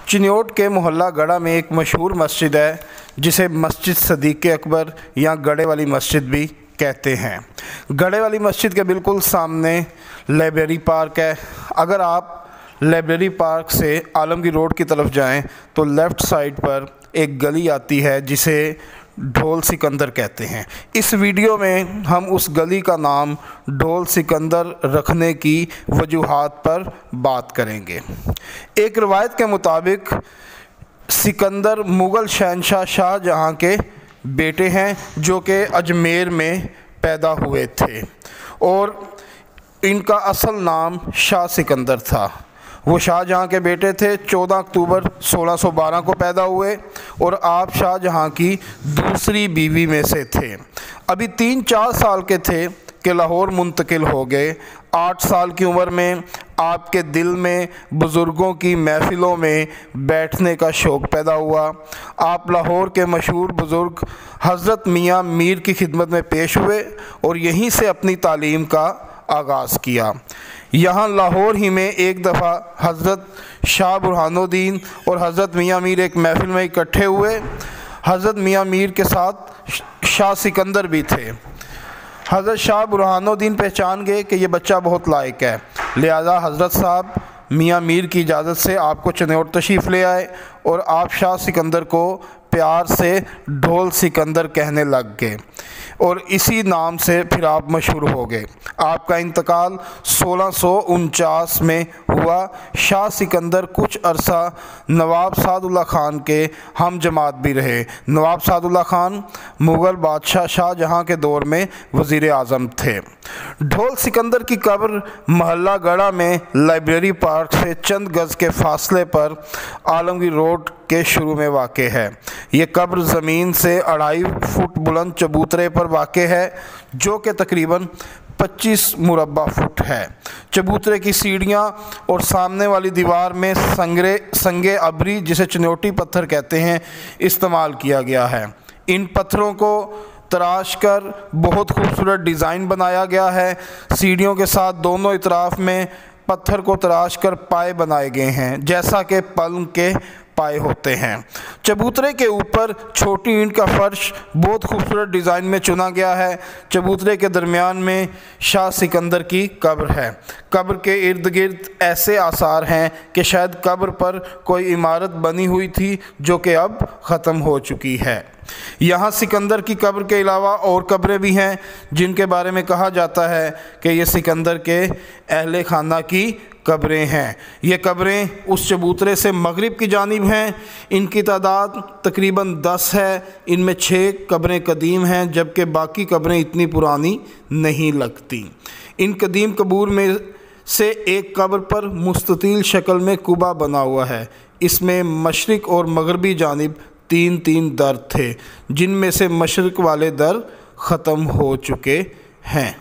चिन्योट के मोहल्ला गढ़ा में एक मशहूर मस्जिद है जिसे मस्जिद सदीक़ अकबर या गढ़े वाली मस्जिद भी कहते हैं। गढ़े वाली मस्जिद के बिल्कुल सामने लाइब्रेरी पार्क है। अगर आप लाइब्रेरी पार्क से आलमगीर रोड की तरफ जाएं तो लेफ़्ट साइड पर एक गली आती है जिसे ढोल सिकंदर कहते हैं। इस वीडियो में हम उस गली का नाम ढोल सिकंदर रखने की वजूहात पर बात करेंगे। एक रवायत के मुताबिक सिकंदर मुग़ल शहंशाह शाहजहाँ के बेटे हैं जो कि अजमेर में पैदा हुए थे और इनका असल नाम शाह सिकंदर था। वो शाहजहाँ के बेटे थे। 14 अक्टूबर 1612 को पैदा हुए और आप शाहजहाँ की दूसरी बीवी में से थे। अभी 3-4 साल के थे कि लाहौर मुंतकिल हो गए। 8 साल की उम्र में आपके दिल में बुज़ुर्गों की महफ़िलों में बैठने का शौक़ पैदा हुआ। आप लाहौर के मशहूर बुज़ुर्ग हज़रत मियाँ मीर की खिदमत में पेश हुए और यहीं से अपनी तालीम का आगाज़ किया। यहाँ लाहौर ही में एक दफ़ा हज़रत शाह बुरहानुद्दीन और हज़रत मियाँ मीर एक महफ़िल में इकट्ठे हुए। हज़रत मियाँ मीर के साथ शाह सिकंदर भी थे। हज़रत शाह बुरहानुद्दीन पहचान गए कि ये बच्चा बहुत लायक है, लिहाजा हज़रत साहब मियाँ मीर की इजाज़त से आपको चिन्योट तशरीफ़ ले आए और आप शाह सिकंदर को प्यार से ढोल सिकंदर कहने लग गए और इसी नाम से फिर आप मशहूर हो गए। आपका इंतकाल 1649 में हुआ। शाह सिकंदर कुछ अरसा नवाब सादुल्ला ख़ान के हम जमात भी रहे। नवाब सादुल्ला ख़ान मुग़ल बादशाह शाहजहाँ के दौर में वज़ीर आज़म थे। ढोल सिकंदर की कब्र मोहल्ला गढ़ा में लाइब्रेरी पार्क से चंद गज़ के फासले पर आलमगीर रोड के शुरू में वाक़े है। ये कब्र ज़मीन से 2.5 फुट बुलंद चबूतरे पर वाक़े है जो कि तकरीबन 25 मुरब्बा फुट है। चबूतरे की सीढ़ियाँ और सामने वाली दीवार में संगे अबरी जिसे चिन्योटी पत्थर कहते हैं इस्तेमाल किया गया है। इन पत्थरों को तराश कर बहुत खूबसूरत डिज़ाइन बनाया गया है। सीढ़ियों के साथ दोनों इतराफ़ में पत्थर को तराश कर पाए बनाए गए हैं जैसा कि पलंग के पाए होते हैं। चबूतरे के ऊपर छोटी ईंट का फर्श बहुत खूबसूरत डिज़ाइन में चुना गया है। चबूतरे के दरमियान में शाह सिकंदर की कब्र है। कब्र के इर्द गिर्द ऐसे आसार हैं कि शायद कब्र पर कोई इमारत बनी हुई थी जो कि अब ख़त्म हो चुकी है। यहाँ सिकंदर की कब्र के अलावा और कब्रें भी हैं जिनके बारे में कहा जाता है कि ये सिकंदर के अहले खाना की कब्रें हैं। ये कब्रें उस चबूतरे से मगरिब की जानिब हैं। इनकी तादाद तकरीबन 10 है। इनमें 6 कब्रें कदीम हैं जबकि बाकी कब्रें इतनी पुरानी नहीं लगती। इन कदीम कबूर में से एक कब्र पर मुस्ततील शक्ल में कुबा बना हुआ है। इसमें मशरिक़ और मगरबी जानिब 3 दर थे जिनमें से मशरिक़ वाले दर ख़त्म हो चुके हैं।